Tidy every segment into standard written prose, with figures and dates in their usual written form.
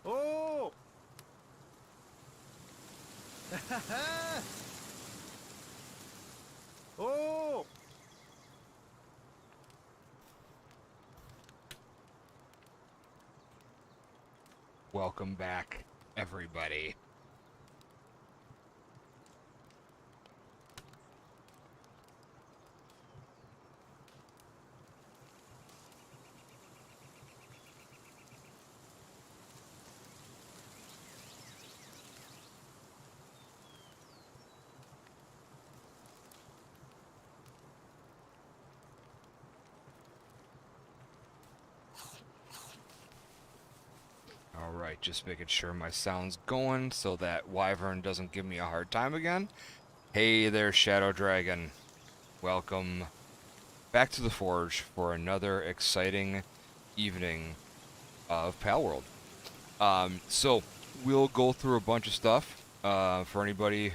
Oh! Oh! Welcome back, everybody. Alright, just making sure my sound's going so that Wyvern doesn't give me a hard time again. Hey there, Shadow Dragon. Welcome back to the Forge for another exciting evening of PalWorld. So we'll go through a bunch of stuff for anybody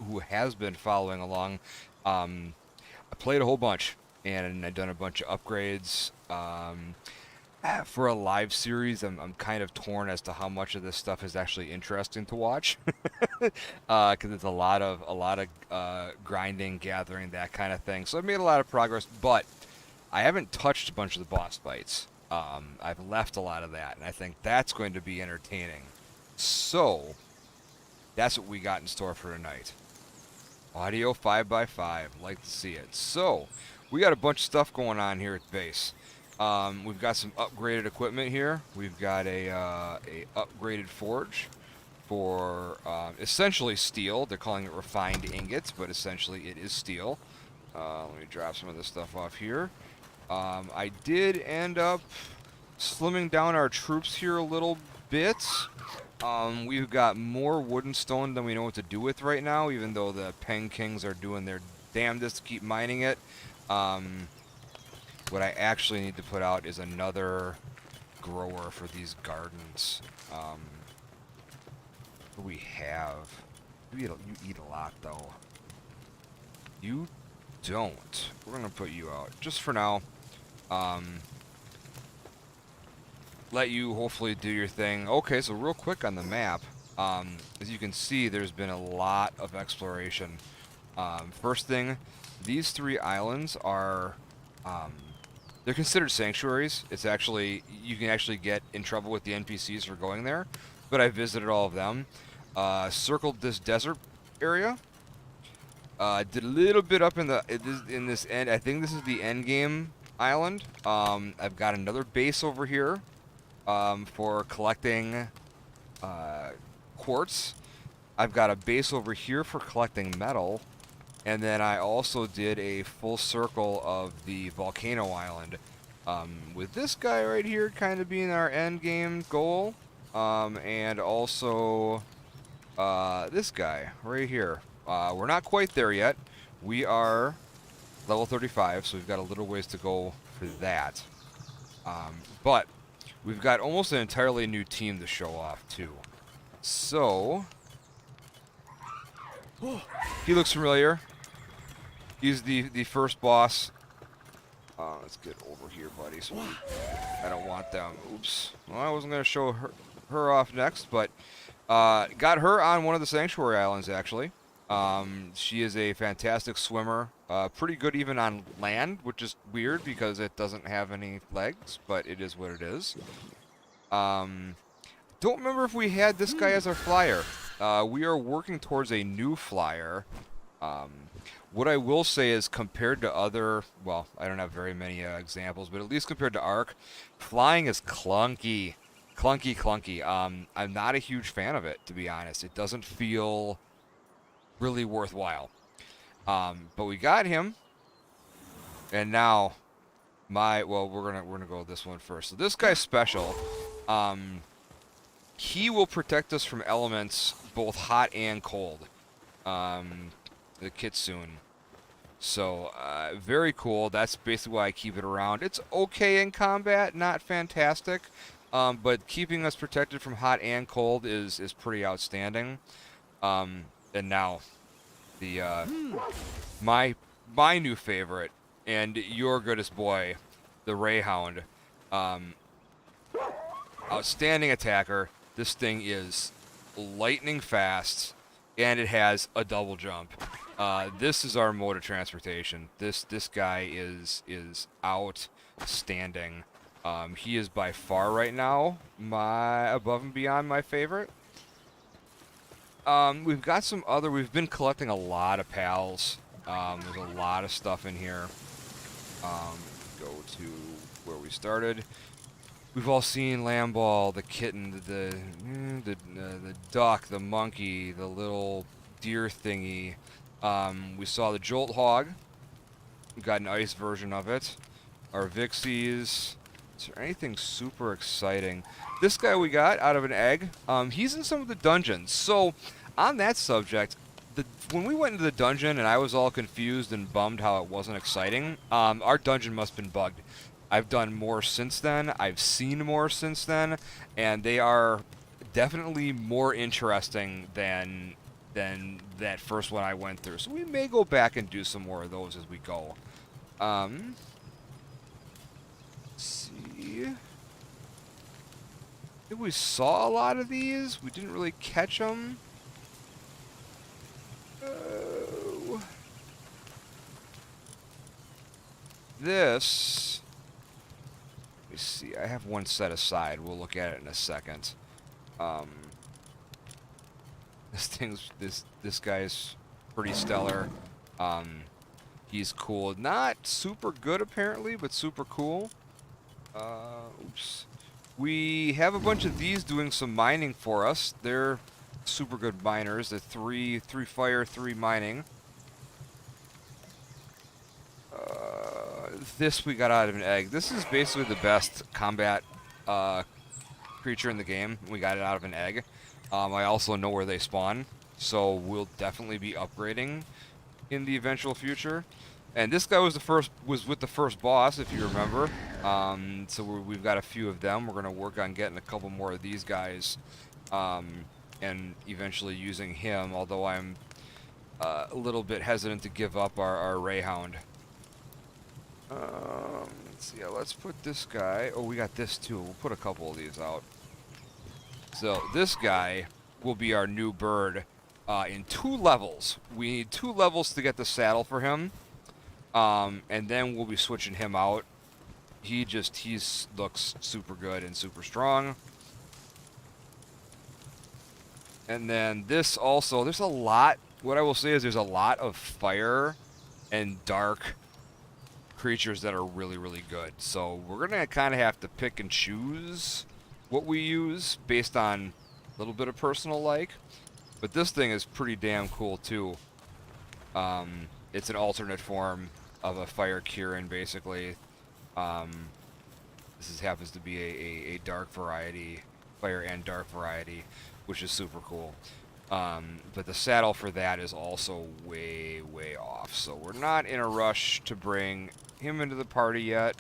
who has been following along. I played a whole bunch and I've done a bunch of upgrades. For a live series, I'm kind of torn as to how much of this stuff is actually interesting to watch, because it's a lot of grinding, gathering, that kind of thing. So I've made a lot of progress, but I haven't touched a bunch of the boss fights. I've left a lot of that, and I think that's going to be entertaining. So that's what we got in store for tonight. Audio 5x5, like to see it. So we got a bunch of stuff going on here at base. We've got some upgraded equipment here. We've got a upgraded forge for essentially steel. They're calling it refined ingots, but essentially it is steel. Let me drop some of this stuff off here. I did end up slimming down our troops here a little bit. We've got more wood and stone than we know what to do with right now, even though the Peng Kings are doing their damnedest to keep mining it. What I actually need to put out is another grower for these gardens. What do we have? You eat a lot, though. You don't. We're going to put you out just for now. Let you hopefully do your thing. Okay, so real quick on the map. As you can see, there's been a lot of exploration. First thing, these 3 islands are... they're considered sanctuaries. It's actually, you can actually get in trouble with the NPCs for going there, but I visited all of them. Circled this desert area. Did a little bit up in this end. I think this is the end game island. I've got another base over here for collecting quartz. I've got a base over here for collecting metal. And then I also did a full circle of the volcano island, with this guy right here kind of being our end game goal, and also this guy right here. We're not quite there yet. We are level 35, so we've got a little ways to go for that. But we've got almost an entirely new team to show off too. So he looks familiar. He's the first boss. Let's get over here, buddy. So I don't want them. Oops. Well, I wasn't going to show her off next, but got her on one of the sanctuary islands, actually. She is a fantastic swimmer. Pretty good even on land, which is weird because it doesn't have any legs, but it is what it is. Don't remember if we had this guy as our flyer. We are working towards a new flyer. What I will say is, compared to other, well, I don't have very many examples, but at least compared to Ark, flying is clunky. Clunky. I'm not a huge fan of it, to be honest. It doesn't feel really worthwhile. But we got him, and now we're gonna go with this one first. So this guy's special. He will protect us from elements both hot and cold. The Kitsune. So, very cool. That's basically why I keep it around. It's okay in combat, not fantastic, but keeping us protected from hot and cold is pretty outstanding. And now, the my new favorite, and your goodest boy, the Rayhound. Outstanding attacker. This thing is lightning fast, and it has a double jump. This is our mode of transportation. This guy is outstanding. He is by far right now above and beyond my favorite. We've got some other. We've been collecting a lot of pals. There's a lot of stuff in here. Go to where we started. We've all seen Lamball, the kitten, the duck, the monkey, the little deer thingy. We saw the Jolt Hog. We got an ice version of it. Our Vixies. Is there anything super exciting? This guy we got out of an egg. He's in some of the dungeons. So, on that subject, when we went into the dungeon and I was all confused and bummed how it wasn't exciting, our dungeon must have been bugged. I've done more since then. I've seen more since then, and they are definitely more interesting than that first one I went through. So we may go back and do some more of those as we go. Let's see. I think we saw a lot of these. We didn't really catch them. Oh. This. Let me see. I have one set aside. We'll look at it in a second. This guy's pretty stellar. He's cool. Not super good apparently, but super cool. Oops. We have a bunch of these doing some mining for us. They're super good miners. They're three fire, 3 mining. This we got out of an egg. This is basically the best combat creature in the game. We got it out of an egg. I also know where they spawn, so we'll definitely be upgrading in the eventual future. And this guy was with the first boss, if you remember. So we've got a few of them. We're gonna work on getting a couple more of these guys, and eventually using him. Although I'm a little bit hesitant to give up our Rayhound. Let's see. Let's put this guy. Oh, we got this too. We'll put a couple of these out. So this guy will be our new bird in 2 levels. We need 2 levels to get the saddle for him, and then we'll be switching him out. He looks super good and super strong. And then this also, there's a lot. What I will say is there's a lot of fire and dark creatures that are really, really good. So we're gonna kind of have to pick and choose what we use based on a little bit of personal like. But this thing is pretty damn cool too. It's an alternate form of a fire Kieran, basically. This happens to be a dark variety, fire and dark variety, which is super cool. But the saddle for that is also way, way off. So we're not in a rush to bring him into the party yet.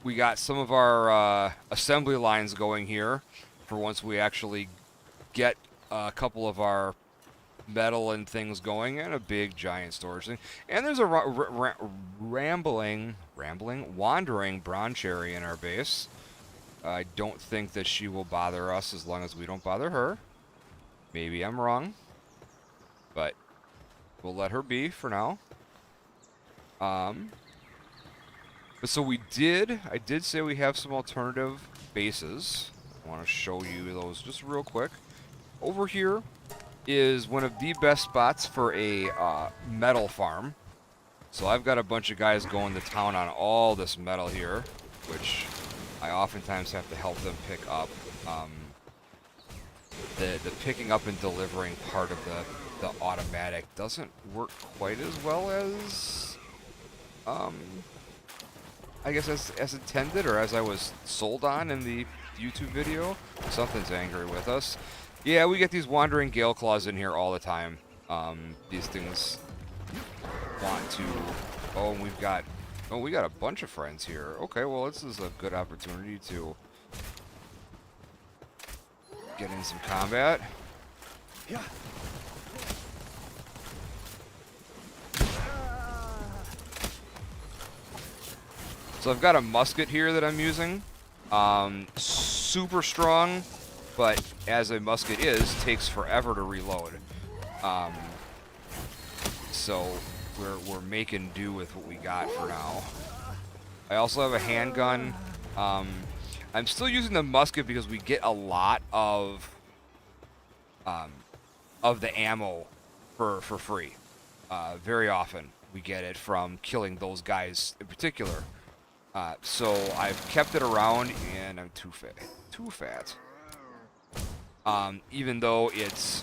We got some of our assembly lines going here for once we actually get a couple of our metal and things going, and a big giant storage thing. And there's a wandering brown cherry in our base. I don't think that she will bother us as long as we don't bother her. Maybe I'm wrong, but we'll let her be for now. But so I did say we have some alternative bases. I want to show you those just real quick. Over here is one of the best spots for a metal farm. So I've got a bunch of guys going to town on all this metal here, which I oftentimes have to help them pick up. The picking up and delivering part of the automatic doesn't work quite as well as I guess as intended, or as I was sold on in the YouTube video. Something's angry with us. Yeah, we get these wandering gale claws in here all the time. These things want to... Oh, and we got a bunch of friends here. Okay, well, this is a good opportunity to get in some combat. Yeah. So I've got a musket here that I'm using. Super strong, but as a musket is, takes forever to reload. Um, so we're making do with what we got for now. I also have a handgun. I'm still using the musket because we get a lot of the ammo for free. Very often we get it from killing those guys in particular. So I've kept it around, and I'm too fat. Too fat. Even though it's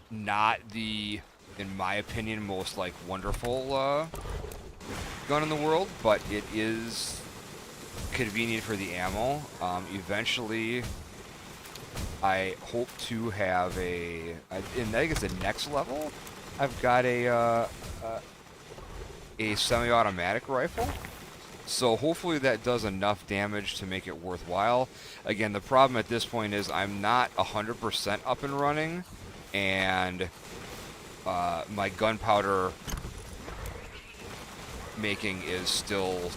not the, in my opinion, most like wonderful gun in the world, but it is convenient for the ammo. Eventually, I hope to have in I think it's the next level. I've got a semi-automatic rifle. So hopefully that does enough damage to make it worthwhile. Again, the problem at this point is I'm not 100% up and running, and my gunpowder making is still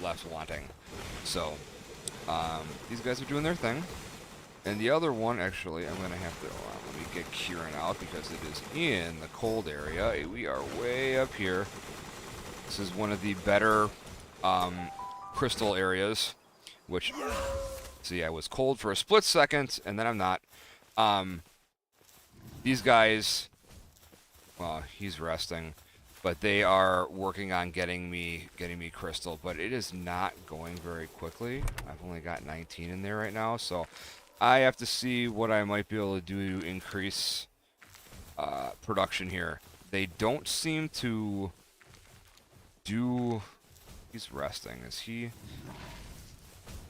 left wanting. So these guys are doing their thing. And the other one, actually, I'm going to have to, let me get Kieran out because it is in the cold area. We are way up here. This is one of the better crystal areas, which, see, I was cold for a split second, and then I'm not. These guys, well, he's resting, but they are working on getting me crystal, but it is not going very quickly. I've only got 19 in there right now, so I have to see what I might be able to do to increase production here. They don't seem to do... He's resting. Is he...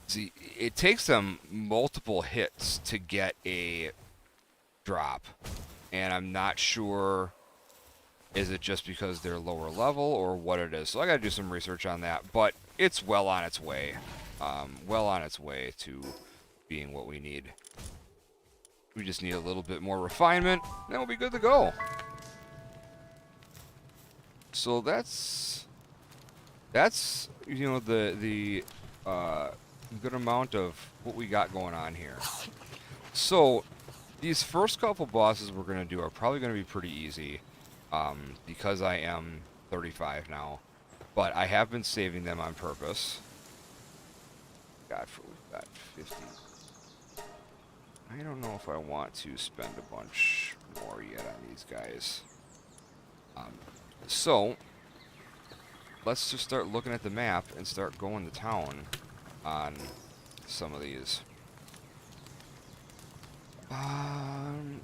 See, it takes them multiple hits to get a drop. And I'm not sure... Is it just because they're lower level or what it is? So I gotta do some research on that. But it's well on its way. Well on its way to being what we need. We just need a little bit more refinement, then we'll be good to go. So that's you know the good amount of what we got going on here. So these first couple bosses we're gonna do are probably gonna be pretty easy, because I am 35 now, but I have been saving them on purpose. We've got 50. I don't know if I want to spend a bunch more yet on these guys. So, let's just start looking at the map and start going to town on some of these.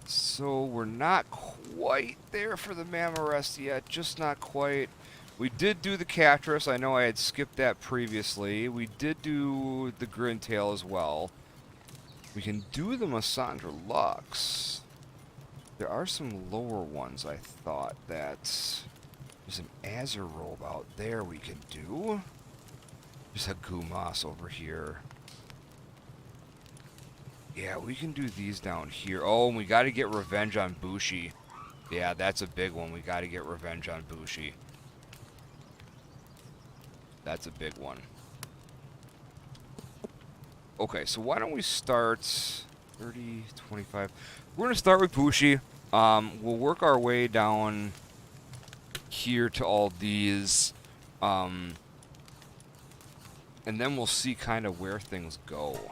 So we're not quite there for the Mammorest yet, just not quite. We did do the Cactus. I know I had skipped that previously. We did do the Grintail as well. We can do the Massandra Lux. There are some lower ones, I thought, that... There's an Azerobe out there we can do. There's a Gumas over here. Yeah, we can do these down here. Oh, and we got to get revenge on Bushi. Yeah, that's a big one. We got to get revenge on Bushi. That's a big one. Okay, so why don't we start 30, 25. We're going to start with Bushi. We'll work our way down here to all these. And then we'll see kind of where things go.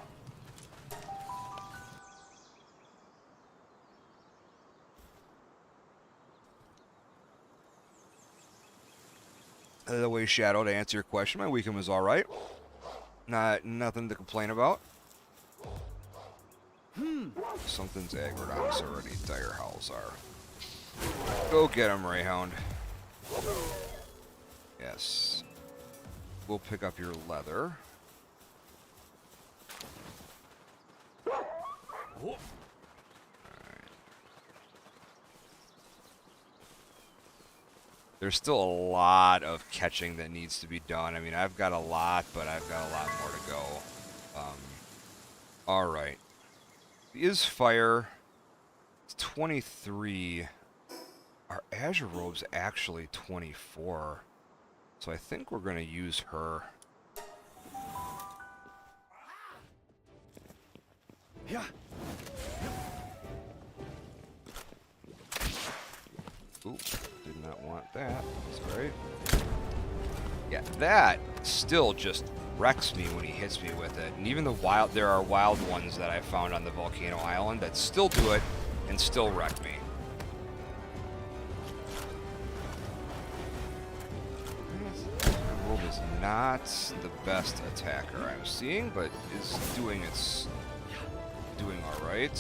The way Shadow, to answer your question, my weekend was alright. Nothing to complain about. Something's aggroed on us already. Dire Howls are. Go get him, Rayhound. Yes. We'll pick up your leather. Alright. There's still a lot of catching that needs to be done. I mean, I've got a lot, but I've got a lot more to go. Alright. Is fire... It's 23. Our Azure Robe's actually 24. So I think we're going to use her. Yeah. Ooh, did not want that. That's right. Yeah, that still just wrecks me when he hits me with it. And even there are wild ones that I found on the volcano island that still do it and still wreck me. World is not the best attacker I'm seeing, but is doing all right.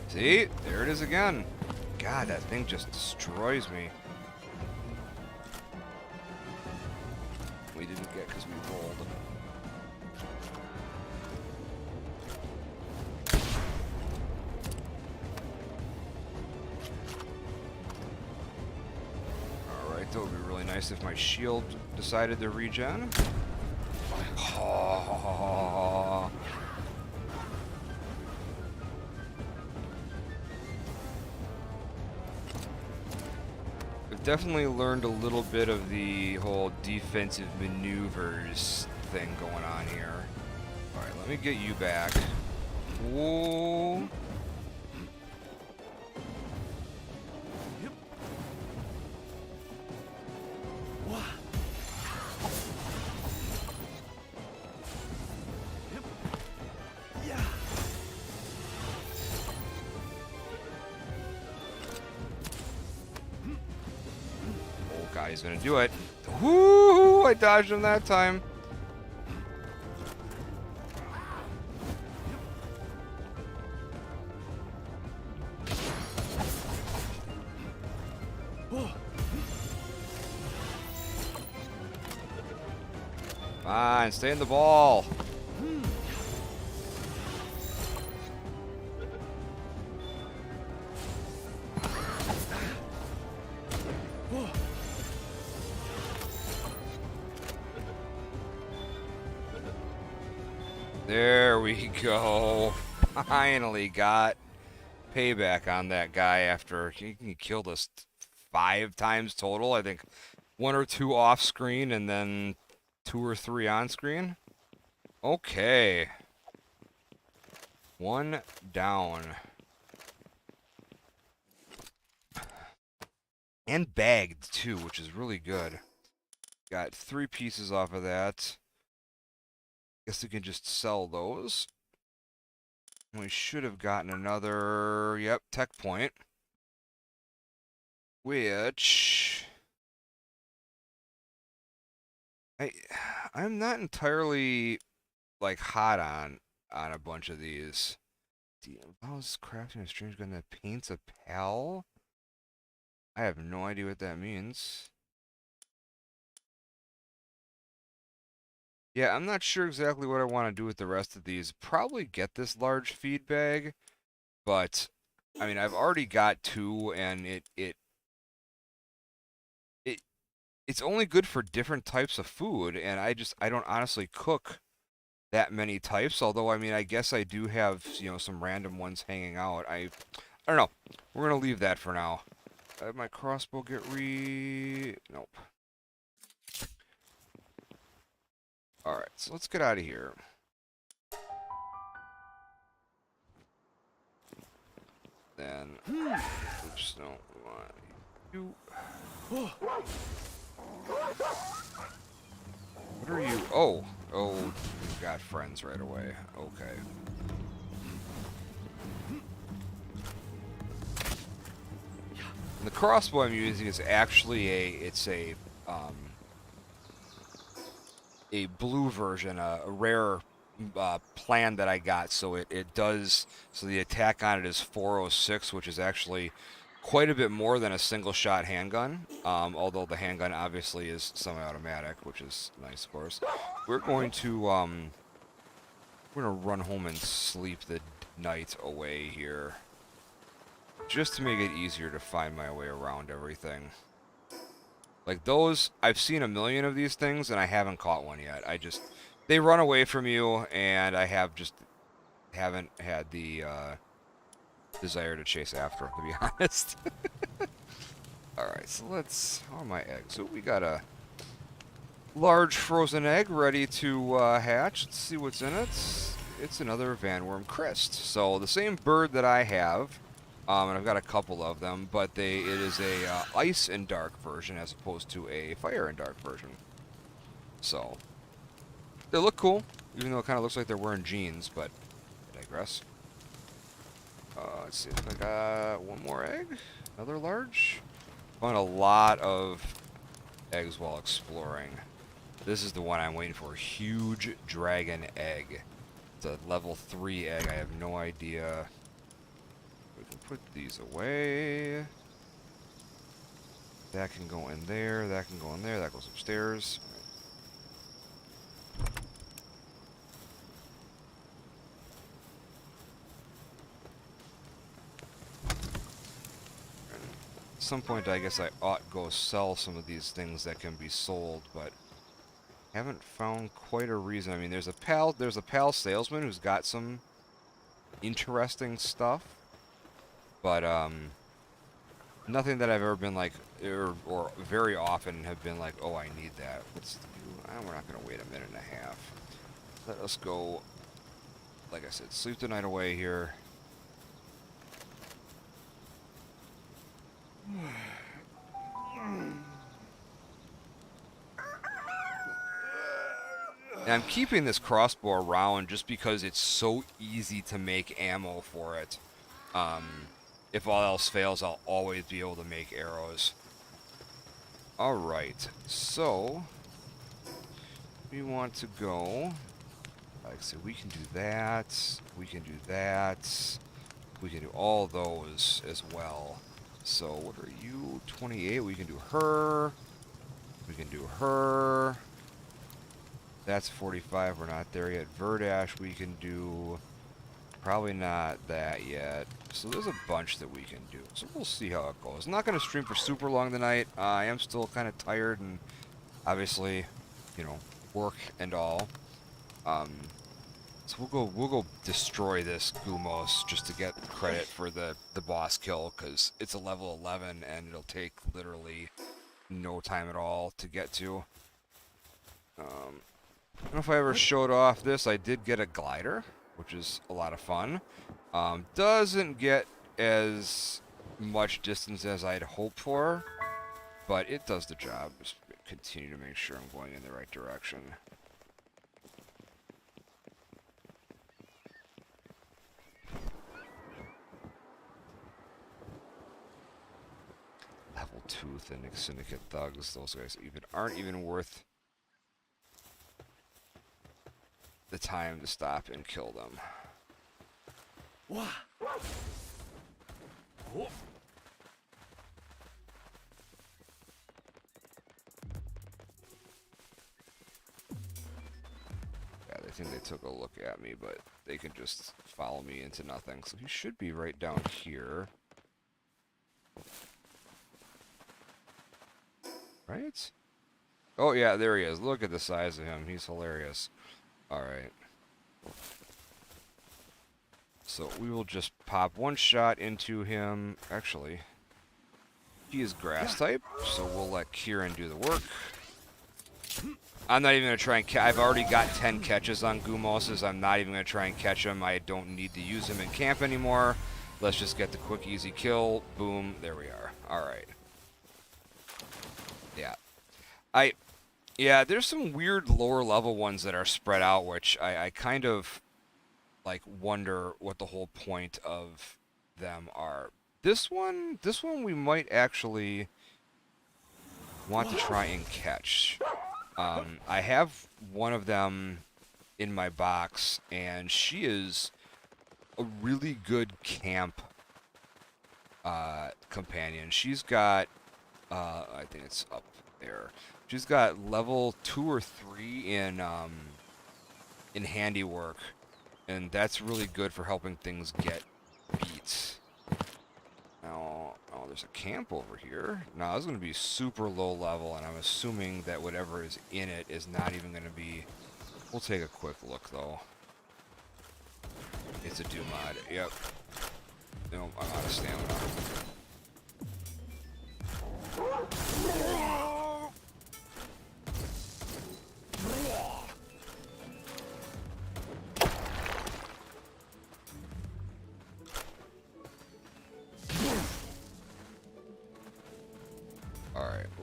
See, there it is again. God, that thing just destroys me. We didn't get because we rolled. Alright, that would be really nice if my shield decided to regen. Oh. I've definitely learned a little bit of the whole defensive maneuvers thing going on here. Alright, let me get you back. Whoa. He's gonna do it. Woo! I dodged him that time. Fine, stay in the ball. There we go. Finally got payback on that guy after he killed us 5 times total. I think 1 or 2 off screen and then 2 or 3 on screen. Okay. 1 down. And bagged too, which is really good. Got 3 pieces off of that. Guess we can just sell those. We should have gotten another, yep, tech point. Which I'm not entirely like hot on a bunch of these. How's crafting a strange gun that paints a pal? I have no idea what that means. Yeah, I'm not sure exactly what I want to do with the rest of these. Probably get this large feed bag, but I mean, I've already got 2, and it's only good for different types of food, and I don't honestly cook that many types. Although I mean, I guess I do have some random ones hanging out. I don't know. We're gonna leave that for now. My crossbow get nope. Alright, so let's get out of here. Then, oops, no, you. What are you? Oh, we've got friends right away. Okay. And the crossbow I'm using is actually a blue version, a rare plan that I got, so it does, so the attack on it is 406, which is actually quite a bit more than a single shot handgun, although the handgun obviously is semi-automatic, which is nice, of course. We're going to run home and sleep the night away here, just to make it easier to find my way around everything. Like those, I've seen a million of these things, and I haven't caught one yet. They run away from you, and I haven't had the desire to chase after them, to be honest. Alright, so let's... How are my eggs? So we got a large frozen egg ready to hatch. Let's see what's in it. It's another Vanworm Crest. So the same bird that I have, and I've got a couple of them, but it is a ice and dark version as opposed to a fire and dark version. So they look cool, even though it kind of looks like they're wearing jeans, but I digress. Let's see, I got one more egg, another large. Found a lot of eggs while exploring. This is the one I'm waiting for. Huge dragon egg. It's a level 3 egg. I have no idea. We can put these away. That can go in there. That can go in there. That goes upstairs. At some point, I guess I ought go sell some of these things that can be sold, but haven't found quite a reason. I mean, there's a pal salesman who's got some interesting stuff, but nothing that I've ever been like, or very often have been like, oh, I need that. Let's do. We're not gonna wait a minute and a half. Let us go. Like I said, sleep the night away here. And I'm keeping this crossbow around just because it's so easy to make ammo for it. If all else fails, I'll always be able to make arrows. Alright, so we want to go. Like I said, we can do that. We can do that. We can do all those as well. So what are you? 28. We can do her. We can do her. That's 45. We're not there yet. Verdash we can do. Probably not that yet. So there's a bunch that we can do. So we'll see how it goes. I'm not going to stream for super long tonight. I am still kind of tired and obviously, you know, work and all. So we'll go destroy this Gumos just to get credit for the boss kill, because it's a level 11 and it'll take literally no time at all to get to. I don't know if I ever showed off this. I did get a glider, which is a lot of fun. Doesn't get as much distance as I'd hoped for, but it does the job. Just continue to make sure I'm going in the right direction. Level 2 Syndicate thugs. Those guys aren't even worth the time to stop and kill them. Yeah, they think they took a look at me, but they can just follow me into nothing. So he should be right down here. Right? Oh yeah, there he is. Look at the size of him. He's hilarious. Alright. So we will just pop one shot into him. Actually, he is grass type, so we'll let Kieran do the work. I'm not even going to try and I've already got 10 catches on Gumoses. I'm not even going to try and catch him. I don't need to use him in camp anymore. Let's just get the quick, easy kill. Boom. There we are. Alright. Yeah. Yeah, there's some weird lower level ones that are spread out, which I kind of like wonder what the whole point of them are. This one we might actually want to try and catch. I have one of them in my box, and she is a really good camp companion. She's got, I think it's up there. She's got level 2 or 3 in handiwork, and that's really good for helping things get beat. Now, oh, there's a camp over here. Now, this is going to be super low level, and I'm assuming that whatever is in it is not even going to be... We'll take a quick look, though. It's a do-mod. Yep. No, I'm out of stamina.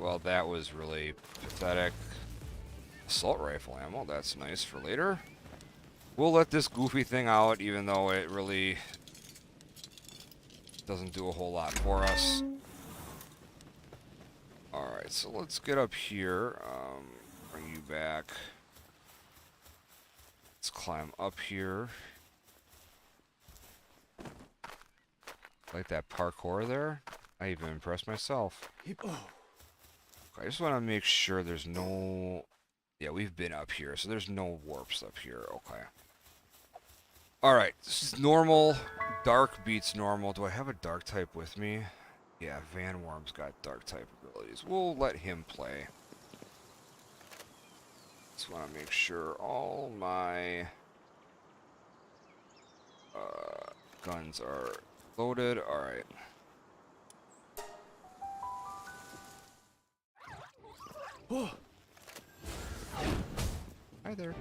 well, that was really pathetic. Assault rifle ammo, that's nice for later. We'll let this goofy thing out, even though it really doesn't do a whole lot for us. Alright, so let's get up here. Bring you back. Let's climb up here. Like that parkour there. I even impressed myself. I just want to make sure there's no... Yeah, we've been up here, so there's no warps up here. Okay. Alright, this is normal. Dark beats normal. Do I have a dark type with me? Yeah, Van Worm's got dark type abilities. We'll let him play. Just want to make sure all my guns are loaded. Alright. Hi there.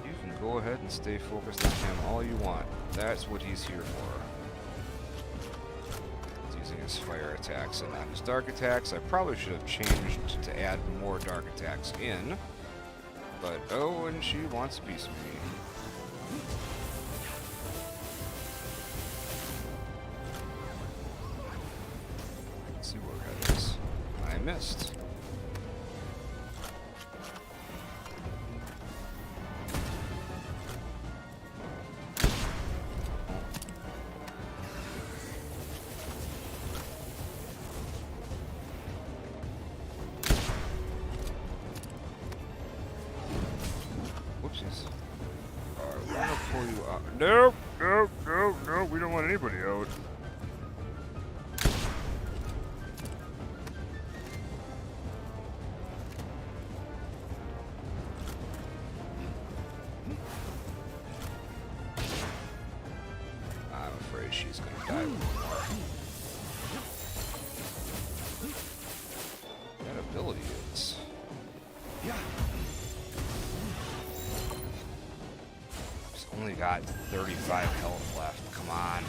You can go ahead and stay focused on him all you want. That's what he's here for. He's using his fire attacks and not his dark attacks. I probably should have changed to add more dark attacks in. But, oh, and she wants a piece of me. Let's see where that is. I missed. Whoopsies. Alright, we're gonna pull you out. Nope, nope, nope, nope, we don't want anybody out. I'm afraid she's gonna die more. That ability is. Only got 35 health left. Come on.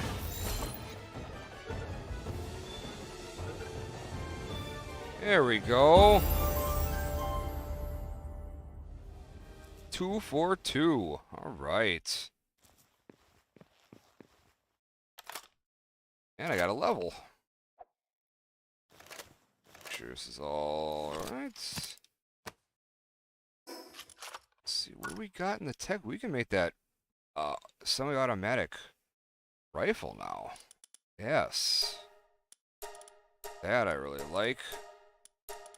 There we go. 2 for 2. All right. And I got a level. Make sure this is all right. Let's see what we got in the tech. We can make that semi-automatic rifle now. Yes. That I really like.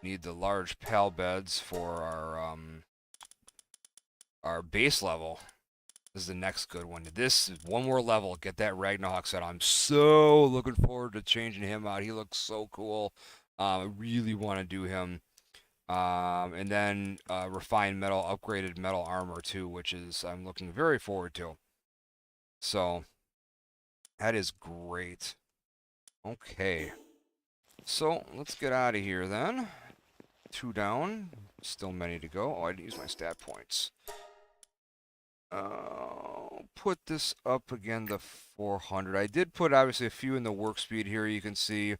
Need the large PAL beds for our base level. This is the next good one. This is one more level. Get that Ragnarok set. I'm so looking forward to changing him out. He looks so cool. I really want to do him. And then refined metal, upgraded metal armor too, which is I'm looking very forward to. So that is great. Okay, so let's get out of here then. 2 down, still many to go. Oh, I didn't use my stat points. Put this up again to 400. I did put obviously a few in the work speed here. You can see.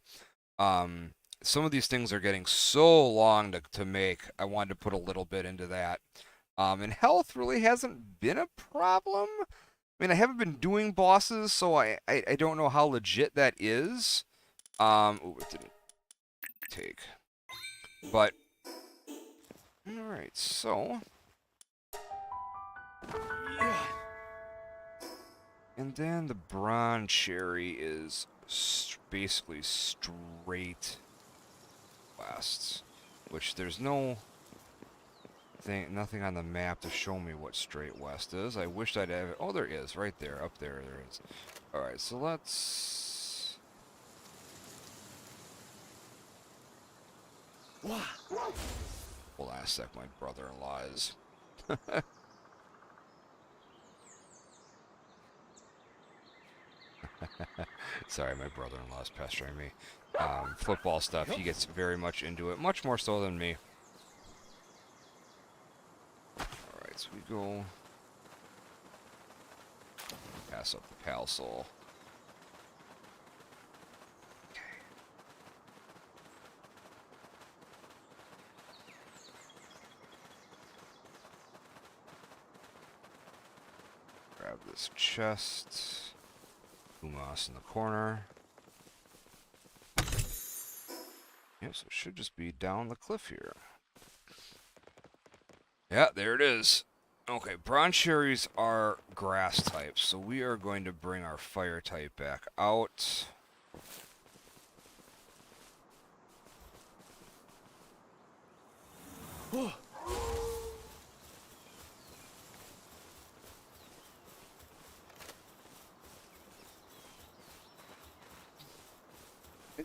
Some of these things are getting so long to make. I wanted to put a little bit into that. And health really hasn't been a problem. I mean, I haven't been doing bosses, so I don't know how legit that is. Ooh, it didn't take. But, alright, so. And then the bronze cherry is basically straight west, which there's nothing on the map to show me what straight west is. I wished I'd have it. Oh, there is, right there, up there, there is. Alright, so let's... Hold on a sec, my brother-in-law is... Sorry, my brother-in-law's pestering me. Football stuff, he gets very much into it, much more so than me. Alright, so we go mess up the Pal Soul. Grab this chest. Umas in the corner. Yep, so it should just be down the cliff here. Yeah, there it is. Okay, bronze cherries are grass types, so we are going to bring our fire type back out.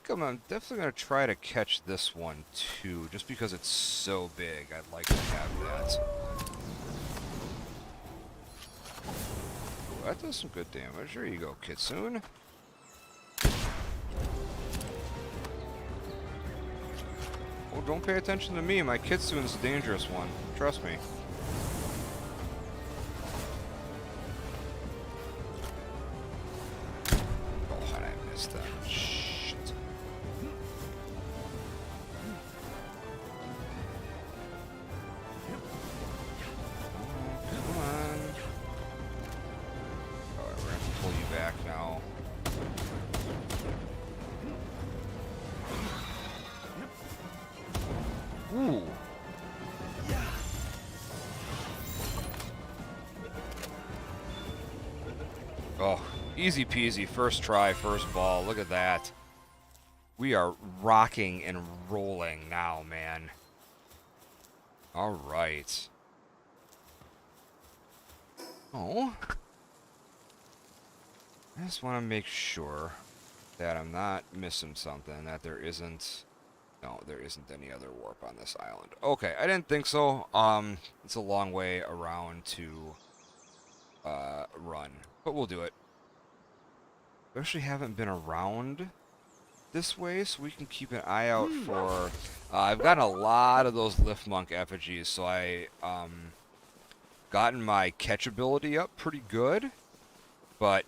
I'm definitely going to try to catch this one too, just because it's so big. I'd like to have that. Ooh, that does some good damage. There you go, Kitsune. Oh, don't pay attention to me. My Kitsune's a dangerous one. Trust me. Oh, and I missed that. Ooh. Oh, easy peasy. First try, first ball. Look at that. We are rocking and rolling now, man. All right. Oh. I just want to make sure that I'm not missing something, that there isn't... No, there isn't any other warp on this island. Okay, I didn't think so. It's a long way around to run, but we'll do it. We actually haven't been around this way, so we can keep an eye out for... I've gotten a lot of those Lift Monk effigies, so I gotten my catch ability up pretty good, but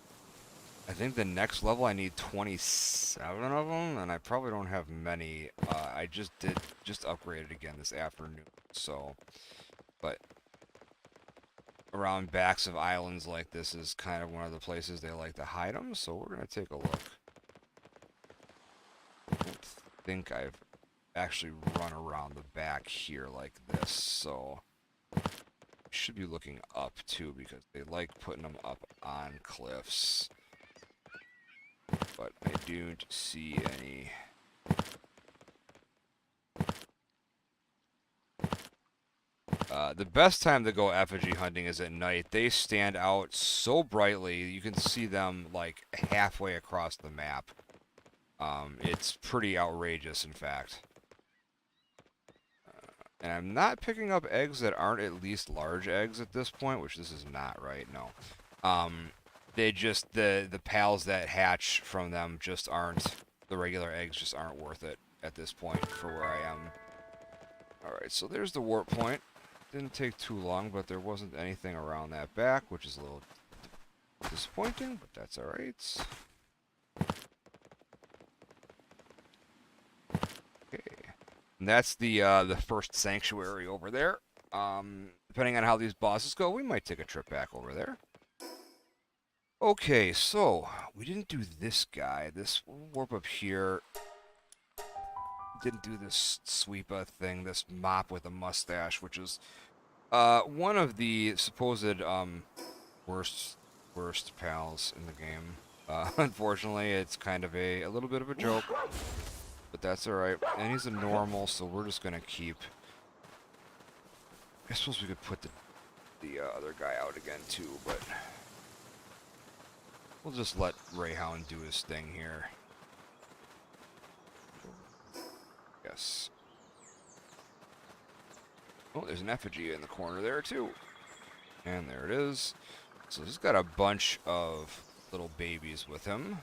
I think the next level I need 27 of them, and I probably don't have many. I just upgraded again this afternoon, so, but around backs of islands like this is kind of one of the places they like to hide them, so we're going to take a look. I don't think I've actually run around the back here like this, so I should be looking up too, because they like putting them up on cliffs. But I don't see any. The best time to go effigy hunting is at night. They stand out so brightly, you can see them like halfway across the map. It's pretty outrageous, in fact. And I'm not picking up eggs that aren't at least large eggs at this point, which this is not, right? No. They just, the pals that hatch from them just aren't, the regular eggs just aren't worth it at this point for where I am. Alright, so there's the warp point. Didn't take too long, but there wasn't anything around that back, which is a little disappointing, but that's alright. Okay. And that's the first sanctuary over there. Depending on how these bosses go, we might take a trip back over there. Okay, so we didn't do this guy. This warp up here. Didn't do this sweepa thing, this mop with a mustache, which is one of the supposed worst pals in the game. Unfortunately, it's kind of a little bit of a joke, but that's all right. And he's a normal, so we're just gonna keep. I suppose we could put the other guy out again too, but. We'll just let Rayhound do his thing here. Yes. Oh, there's an effigy in the corner there, too. And there it is. So he's got a bunch of little babies with him.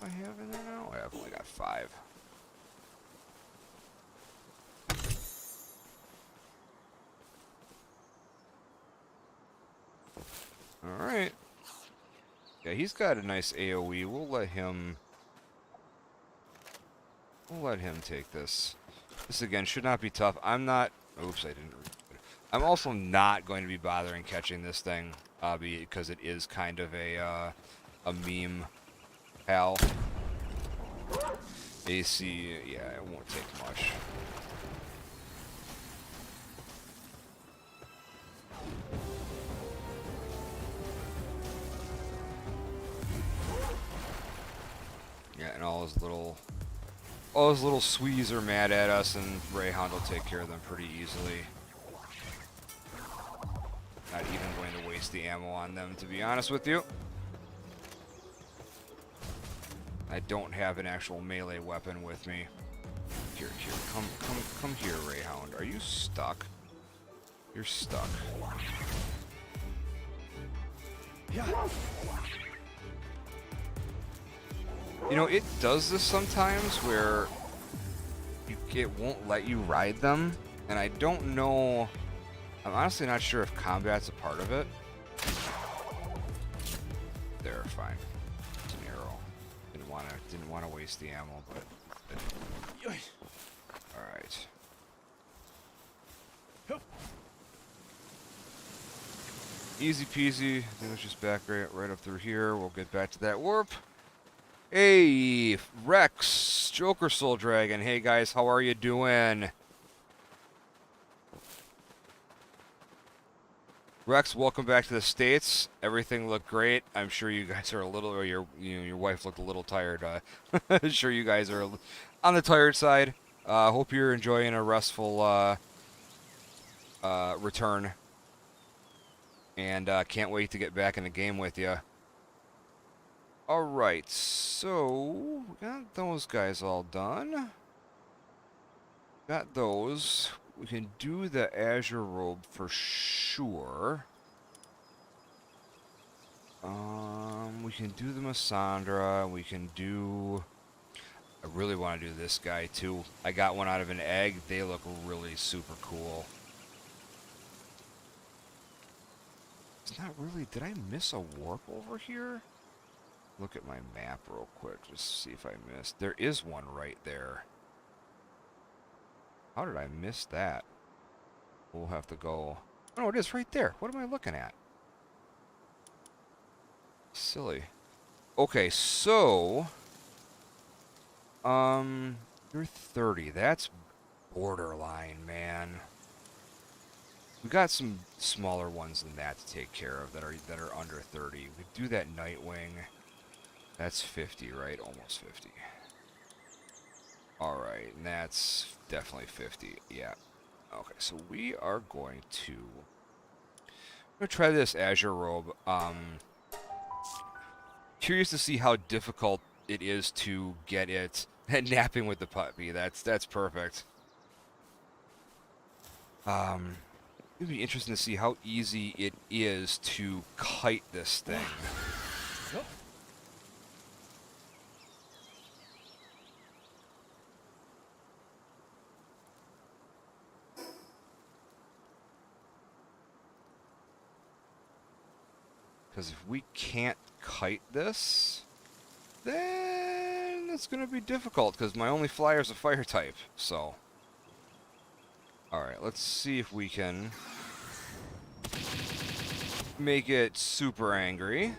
I have in there now? I've only got 5. he's got a nice AoE. We'll let him take this. This again should not be tough. I'm not. Oops, I didn't. I'm also not going to be bothering catching this thing, because it is kind of a meme pal. AC, yeah, it won't take much. Yeah, and all his little swees are mad at us, and Rayhound will take care of them pretty easily. Not even going to waste the ammo on them, to be honest with you. I don't have an actual melee weapon with me. Here, come here, Rayhound. Are you stuck? You're stuck. Yeah. You know, it does this sometimes where it won't let you ride them, and I don't know. I'm honestly not sure if combat's a part of it. There, fine. It's an arrow. Didn't want to waste the ammo, but. All right. Easy peasy. Then it's just back right up through here. We'll get back to that warp. Hey, Rex, Joker Soul Dragon. Hey guys, how are you doing? Rex, welcome back to the States. Everything looked great. I'm sure you guys are a little, or your wife looked a little tired. I'm sure you guys are on the tired side. Hope you're enjoying a restful return. And can't wait to get back in the game with you. Alright, so we got those guys all done. Got those. We can do the Azure Robe for sure. We can do the Massandra. We can do... I really want to do this guy too. I got one out of an egg. They look really super cool. It's not really... Did I miss a warp over here? Look at my map real quick. Just see if I missed. There is one right there. How did I miss that? We'll have to go... Oh, no, it is right there. What am I looking at? Silly. Okay, so... You're 30. That's borderline, man. We got some smaller ones than that to take care of that are under 30. We do that Nightwing. That's 50, right? Almost 50. Alright, and that's definitely 50. Yeah. Okay, so we are going to... I'm going to try this Azure Robe. Curious to see how difficult it is to get it napping with the puppy. That's perfect. It'd be interesting to see how easy it is to kite this thing. Because if we can't kite this, then it's going to be difficult, because my only flyer is a fire type, so. Alright, let's see if we can make it super angry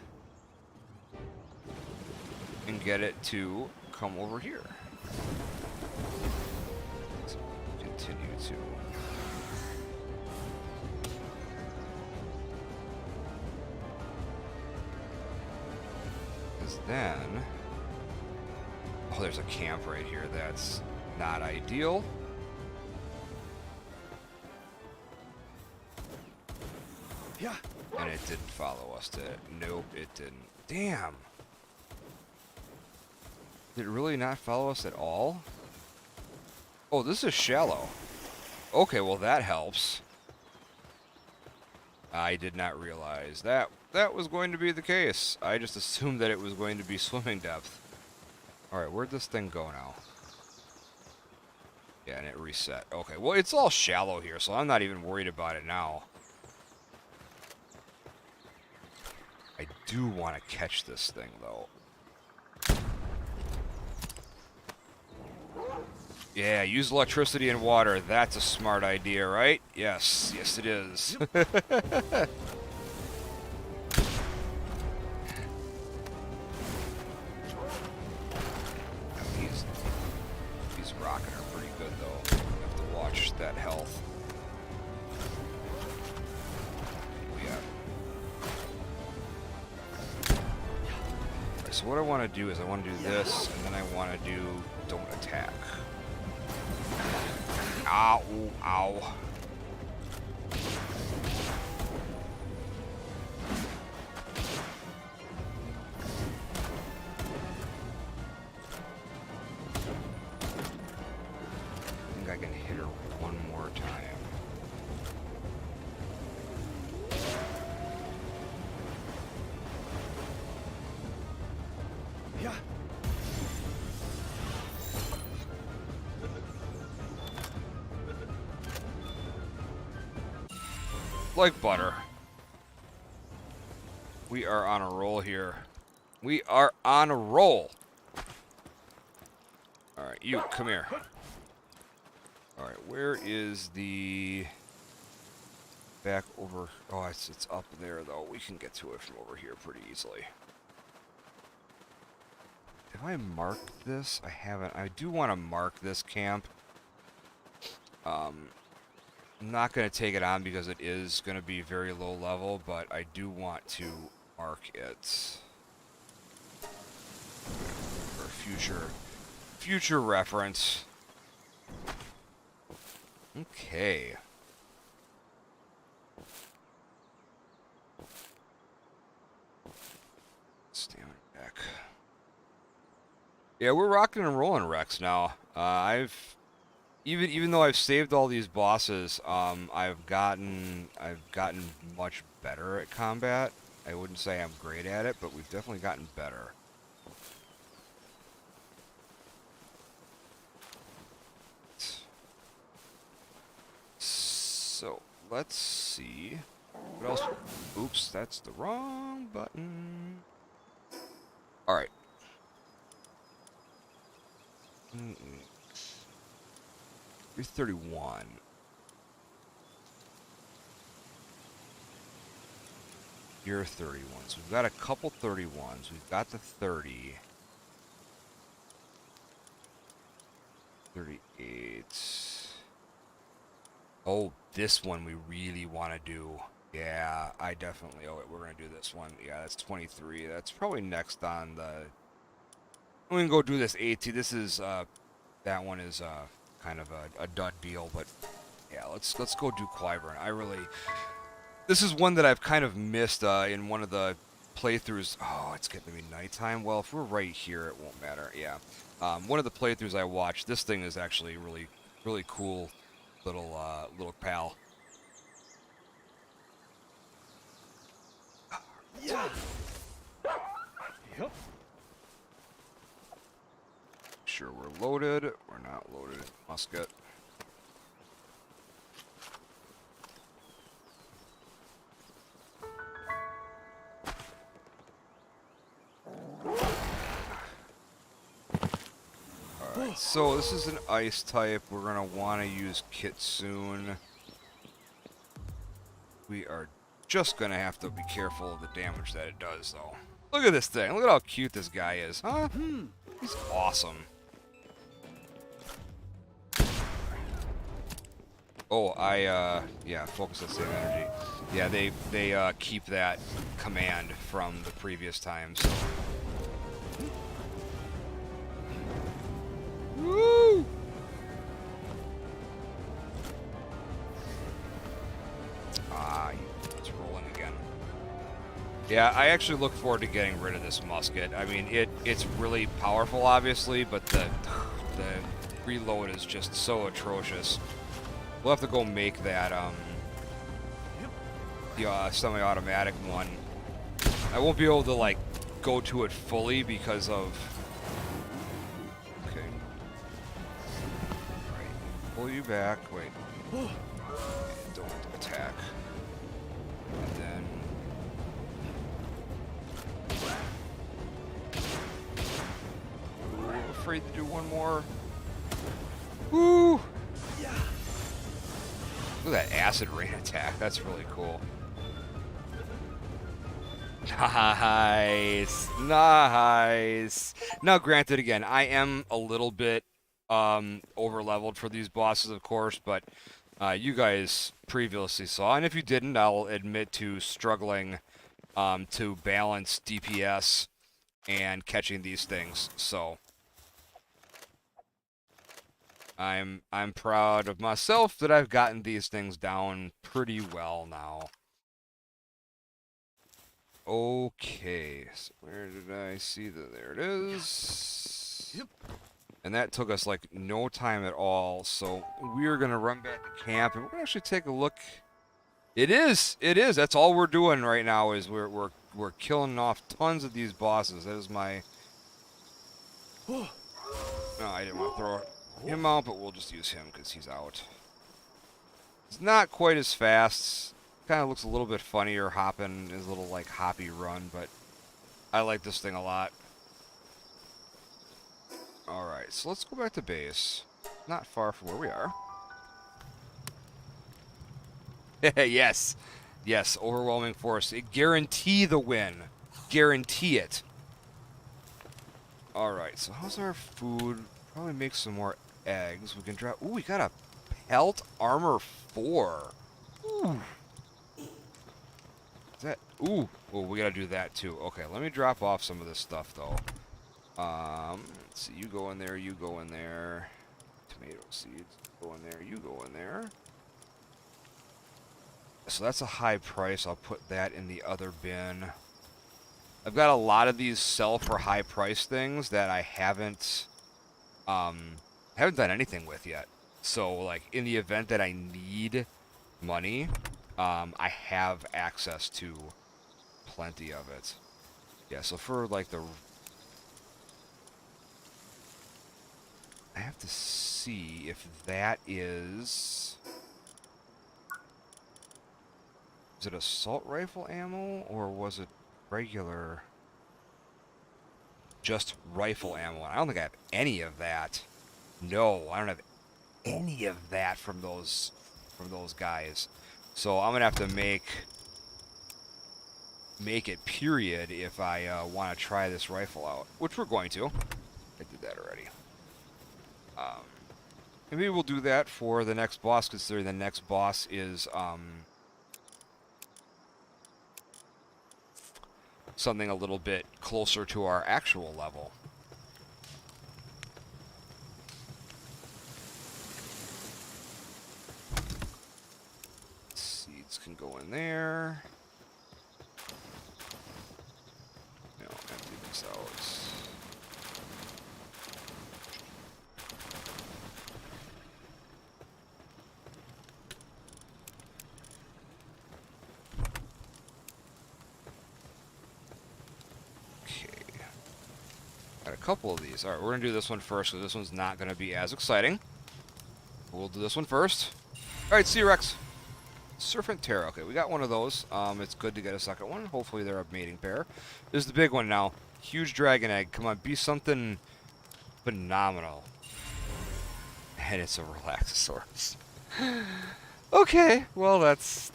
and get it to come over here. So continue to... Then, oh, there's a camp right here. That's not ideal. Yeah. And it didn't follow us, did it? Nope, it didn't. Damn. Did it really not follow us at all? Oh, this is shallow. Okay, well that helps. I did not realize that was going to be the case. I just assumed that it was going to be swimming depth. Alright, where'd this thing go now? Yeah, and it reset. Okay, well, it's all shallow here, so I'm not even worried about it now. I do want to catch this thing, though. Yeah, use electricity and water. That's a smart idea, right? Yes, yes it is. These rocket are pretty good, though. You have to watch that health. Yeah. Alright, so what I want to do is I want to do this, and then I want to do don't attack. Ow, ow. I think I can hit her one more time. Yeah. Like butter. We are on a roll here. We are on a roll. Alright, you, come here. Alright, where is the... back over... Oh, it's up there, though. We can get to it from over here pretty easily. Have I marked this? I haven't. I do want to mark this camp. I'm not going to take it on because it is going to be very low level, but I do want to mark it for future reference. Okay. Stamina back. Yeah, we're rocking and rolling, Rex. Now, even though I've saved all these bosses, I've gotten much better at combat. I wouldn't say I'm great at it, but we've definitely gotten better. So let's see what else. Oops, that's the wrong button. All right. You're 31. You're 31. So we've got a couple 31s. We've got the 30. 38. Oh, this one we really want to do. Yeah, I definitely owe it. We're going to do this one. Yeah, that's 23. That's probably next on the... We can go do this 80. This is, that one is, kind of a dud deal, but yeah, let's go do Wyvern. This is one that I've kind of missed in one of the playthroughs. Oh, it's getting to be nighttime. Well, if we're right here, it won't matter. Yeah, one of the playthroughs I watched, this thing is actually really cool little pal. Yeah. Yep. Sure, we're loaded. We're not loaded. Musket. Alright, so this is an ice type. We're gonna want to use Kitsune. We are just gonna have to be careful of the damage that it does, though. Look at this thing. Look at how cute this guy is, huh? He's awesome. Oh, yeah, focus on save energy. Yeah, they keep that command from the previous time, so. Woo! Ah, it's rolling again. Yeah, I actually look forward to getting rid of this musket. I mean, it's really powerful, obviously, but the reload is just so atrocious. We'll have to go make that, the semi-automatic one. I won't be able to, like, go to it fully because of... Okay. Right. Pull you back. Wait. Don't attack. And then... afraid to do one more. Woo! Look at that acid rain attack. That's really cool. Nice. Nice. Now, granted, again, I am a little bit over-leveled for these bosses, of course, but you guys previously saw, and if you didn't, I'll admit to struggling to balance DPS and catching these things. So I'm proud of myself that I've gotten these things down pretty well now. Okay, so where did I see that? There it is. Yep. And that took us like no time at all. So we're gonna run back to camp, and we're gonna actually take a look. It is. That's all we're doing right now. Is we're killing off tons of these bosses. That is my. No, I didn't want to throw him out, but we'll just use him because he's out. It's not quite as fast. Kind of looks a little bit funnier hopping his little like hoppy run, but I like this thing a lot. Alright, so let's go back to base. Not far from where we are. Yes. Yes, overwhelming force. Guarantee the win. Guarantee it. Alright, so how's our food? Probably make some more eggs. We can drop... Ooh, we got a pelt armor 4. Ooh. Is that... Ooh. Well, we gotta do that too. Okay, let me drop off some of this stuff though. Let's see. You go in there. You go in there. Tomato seeds. Go in there. You go in there. So that's a high price. I'll put that in the other bin. I've got a lot of these sell for high price things that I haven't done anything with yet. So like in the event that I need money, I have access to plenty of it. Yeah, so for like the... I have to see if that is... Is it assault rifle ammo, or was it regular... Just rifle ammo? I don't think I have any of that. No, I don't have any of that from those guys. So I'm gonna have to make it period if I want to try this rifle out, which we're going to. I did that already. Maybe we'll do that for the next boss, considering the next boss is something a little bit closer to our actual level. Seeds can go in there. No, empty this out. Got a couple of these. Alright, we're going to do this one first, because this one's not going to be as exciting. We'll do this one first. Alright, see you, Rex. Serpent Terror. Okay, we got one of those. It's good to get a second one. Hopefully they're a mating pair. This is the big one now. Huge dragon egg. Come on, be something phenomenal. And it's a Relaxosaurus. Okay, well, that's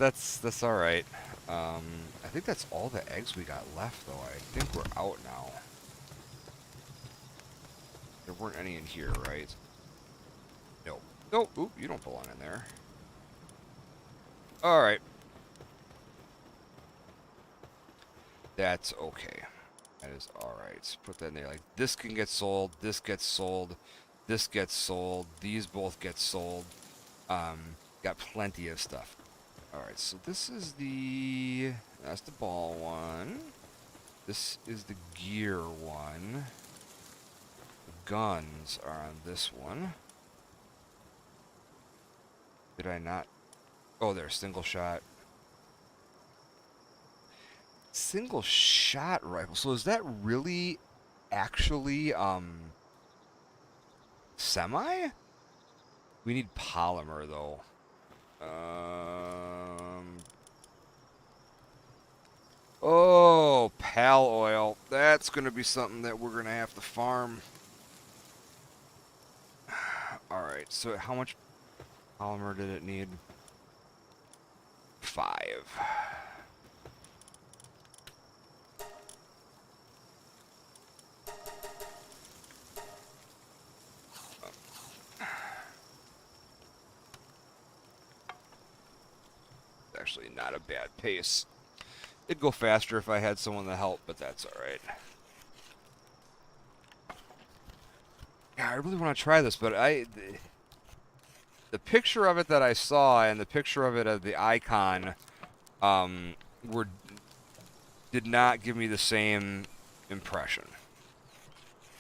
alright. I think that's all the eggs we got left, though. I think we're out now. There weren't any in here, right? No. No. Oop, you don't belong in there. Alright. That's okay. That is alright. Put that in there. Like, this can get sold. This gets sold. This gets sold. These both get sold. Got plenty of stuff. Alright, so this is the... That's the ball one. This is the gear one. Guns are on this one. Did I not? Oh, there's single shot. Single shot rifle. So is that really actually semi? We need polymer though. Oh, pal oil. That's gonna be something that we're gonna have to farm. So how much polymer did it need? 5. Actually not a bad pace. It'd go faster if I had someone to help, but that's alright. Yeah, I really want to try this, but the picture of it that I saw and the picture of it of the icon were did not give me the same impression.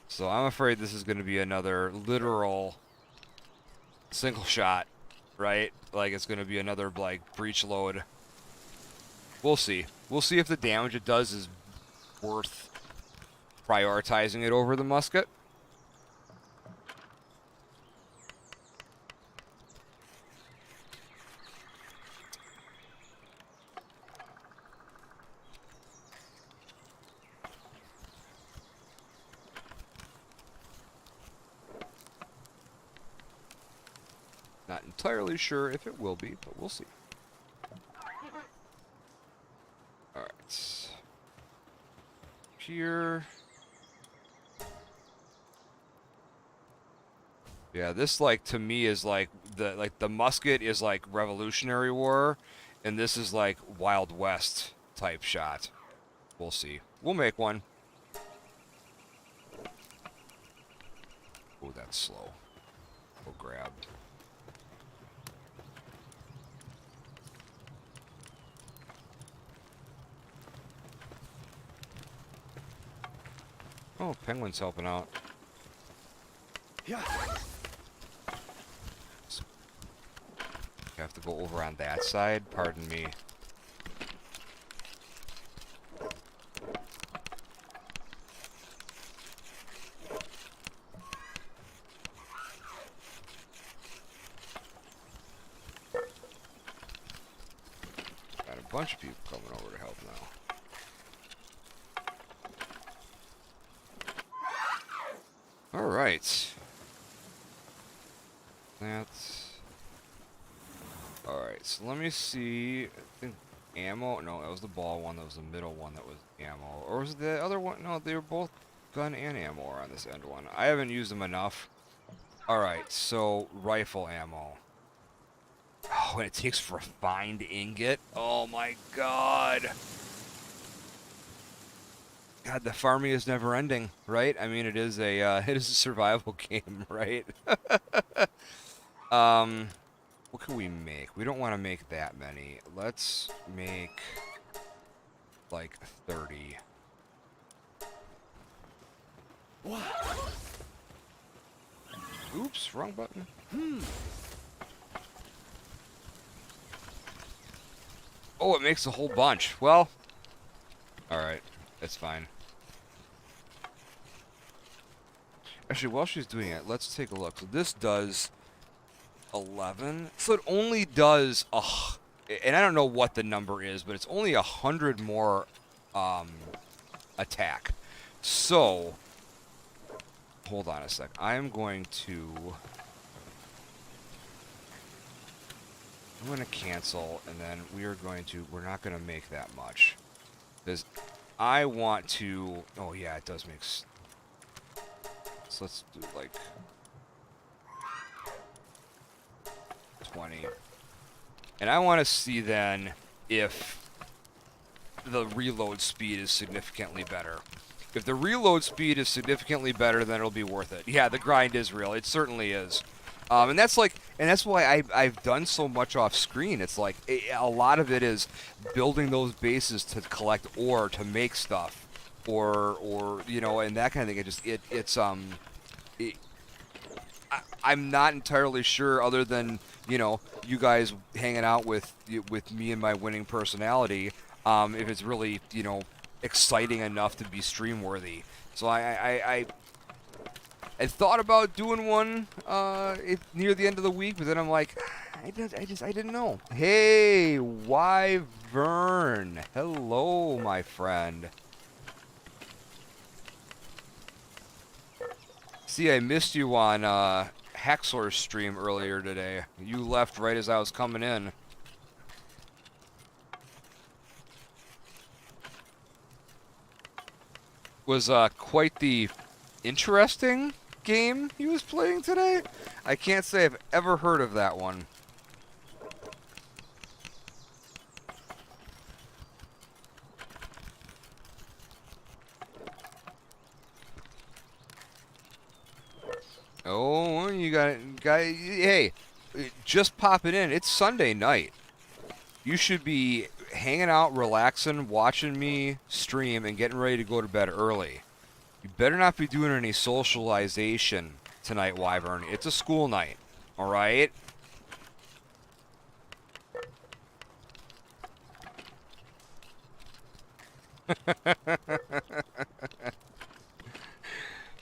So I'm afraid this is going to be another literal single shot, right? Like it's going to be another like breach load. We'll see. We'll see if the damage it does is worth prioritizing it over the musket. Not entirely sure if it will be, but we'll see. Alright. Here. Yeah, this like to me is like the musket is like Revolutionary War, and this is like Wild West type shot. We'll see. We'll make one. Oh, that's slow. We'll grab. Oh, penguin's helping out. Yeah. Have to go over on that side. Pardon me. Got a bunch of people coming over to help now. All right. That's... Alright, so let me see. I think ammo? No, that was the ball one. That was the middle one that was ammo. Or was it the other one? No, they were both gun and ammo on this end one. I haven't used them enough. Alright, so rifle ammo. Oh, and it takes refined ingot? Oh my god! God, the farming is never ending, right? I mean, it is a it is a survival game, right? What can we make? We don't want to make that many. Let's make like 30. What? Oops, wrong button. Oh, it makes a whole bunch. Well, alright. That's fine. Actually, while she's doing it, let's take a look. So this does 11. So it only does, and I don't know what the number is, but it's only 100 more attack. So, hold on a sec. I am going to... I'm going to cancel, and then we're not going to make that much. Because I want to... Oh, yeah, it does make... So let's do, like... 20. And I want to see, then, if the reload speed is significantly better. If the reload speed is significantly better, then it'll be worth it. Yeah, the grind is real. It certainly is. And that's why I've done so much off screen. It's like a lot of it is building those bases to collect ore to make stuff, or you know, and that kind of thing. I'm not entirely sure, other than you know you guys hanging out with me and my winning personality, if it's really you know exciting enough to be stream worthy. So I thought about doing one near the end of the week, but then I'm like, I didn't know. Hey, Wyvern, hello, my friend. See, I missed you on Hexor's stream earlier today. You left right as I was coming in. Was quite the interesting game he was playing today. I can't say I've ever heard of that one. Oh, you got hey, just pop it in. It's Sunday night. You should be hanging out, relaxing, watching me stream, and getting ready to go to bed early. You better not be doing any socialization tonight, Wyvern. It's a school night, all right?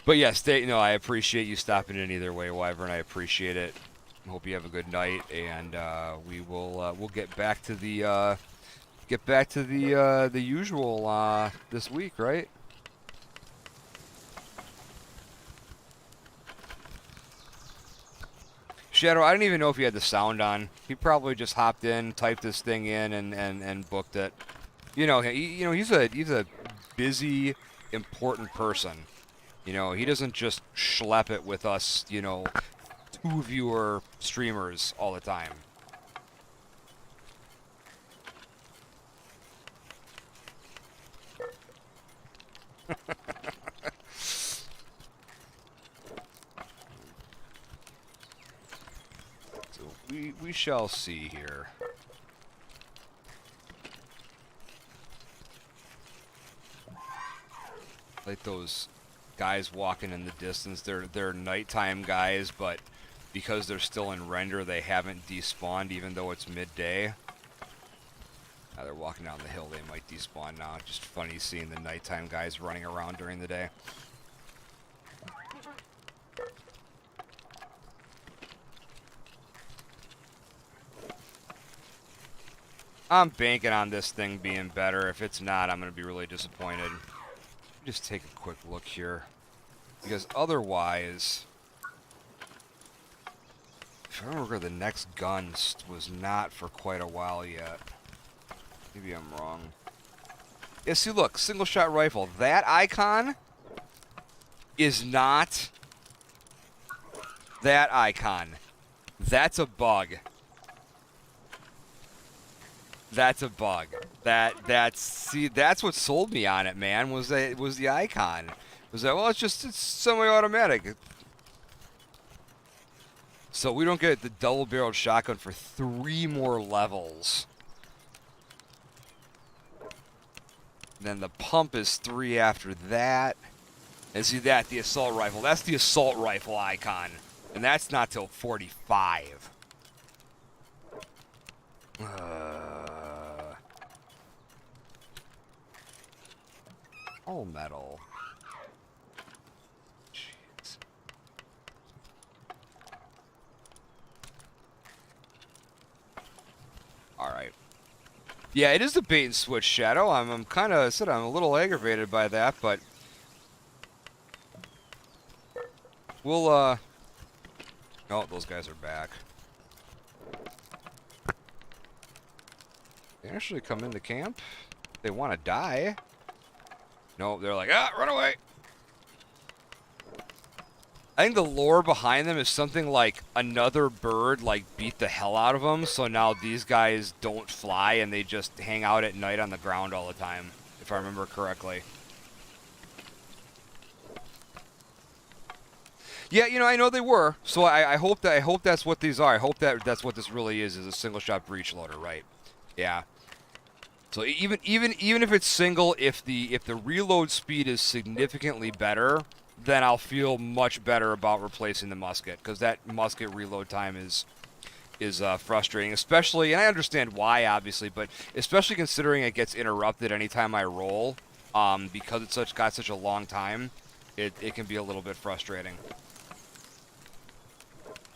But yes, no, I appreciate you stopping in either way, Wyvern. I appreciate it. Hope you have a good night, and we'll get back to the usual this week, right? Shadow, I don't even know if he had the sound on. He probably just hopped in, typed this thing in, and booked it. You know, he's a busy, important person. You know, he doesn't just schlep it with us, you know, 2-viewer streamers all the time. So we shall see here. Like those guys walking in the distance, they're nighttime guys, but because they're still in render, they haven't despawned even though it's midday. Now they're walking down the hill, they might despawn now. Just funny seeing the nighttime guys running around during the day. I'm banking on this thing being better. If it's not, I'm going to be really disappointed. Just take a quick look here, because otherwise, if I remember, the next gun was not for quite a while yet. Maybe I'm wrong. Yeah, see, look, single shot rifle. That icon is not that icon. That's a bug. That's a bug. That's what sold me on it, man. Was the icon? Was that, well, it's semi-automatic. So we don't get the double-barreled shotgun for 3 more levels. Then the pump is 3 after that. And see that, the assault rifle. That's the assault rifle icon, and that's not till 45. All metal. Jeez. All right. Yeah, it is the bait and switch, Shadow. I'm kind of I'm a little aggravated by that, but we'll oh, those guys are back. They actually come into camp. They want to die. No, they're like, run away. I think the lore behind them is something like another bird like beat the hell out of them, so now these guys don't fly and they just hang out at night on the ground all the time, if I remember correctly. Yeah, you know, I know they were, so I hope that's what these are. I hope that's what this really is a single shot breech loader, right? Yeah. So even if it's single, if the reload speed is significantly better, then I'll feel much better about replacing the musket, because that musket reload time is frustrating, especially, and I understand why, obviously, but especially considering it gets interrupted anytime I roll, because it's got such a long time, it can be a little bit frustrating.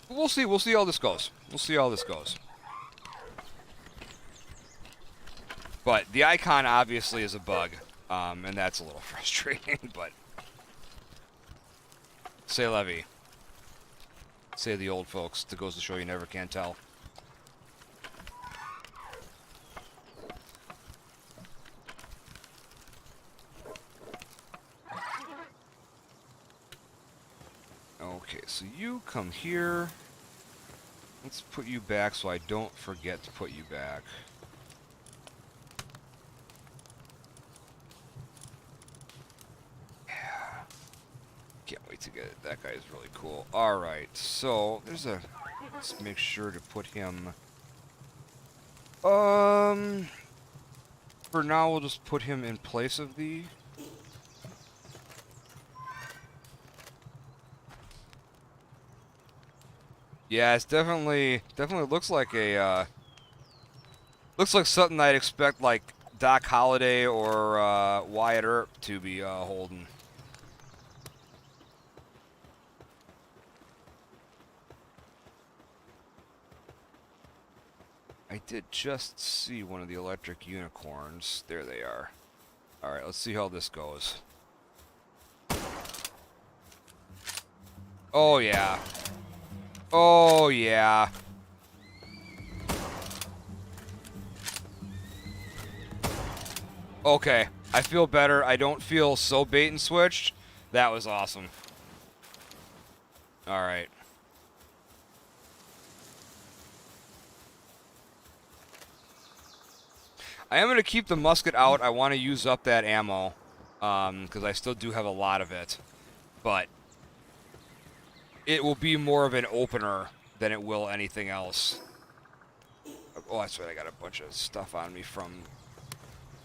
We'll see how this goes. We'll see how this goes. But the icon obviously is a bug, and that's a little frustrating, but... C'est la vie. Say the old folks. That goes to show you never can tell. Okay, so you come here. Let's put you back so I don't forget to put you back. Yeah. Can't wait to get it. That guy is really cool. Alright, so there's a... Let's make sure to put him... For now, we'll just put him in place of the... Yeah, it's definitely looks like a, looks like something I'd expect, like, Doc Holliday or, Wyatt Earp to be, holding. I did just see one of the electric unicorns. There they are. Alright, let's see how this goes. Oh, yeah. Oh, yeah. Okay, I feel better. I don't feel so bait and switched. That was awesome. Alright. I am going to keep the musket out. I want to use up that ammo. Because I still do have a lot of it. But it will be more of an opener than it will anything else. Oh, that's right. I got a bunch of stuff on me from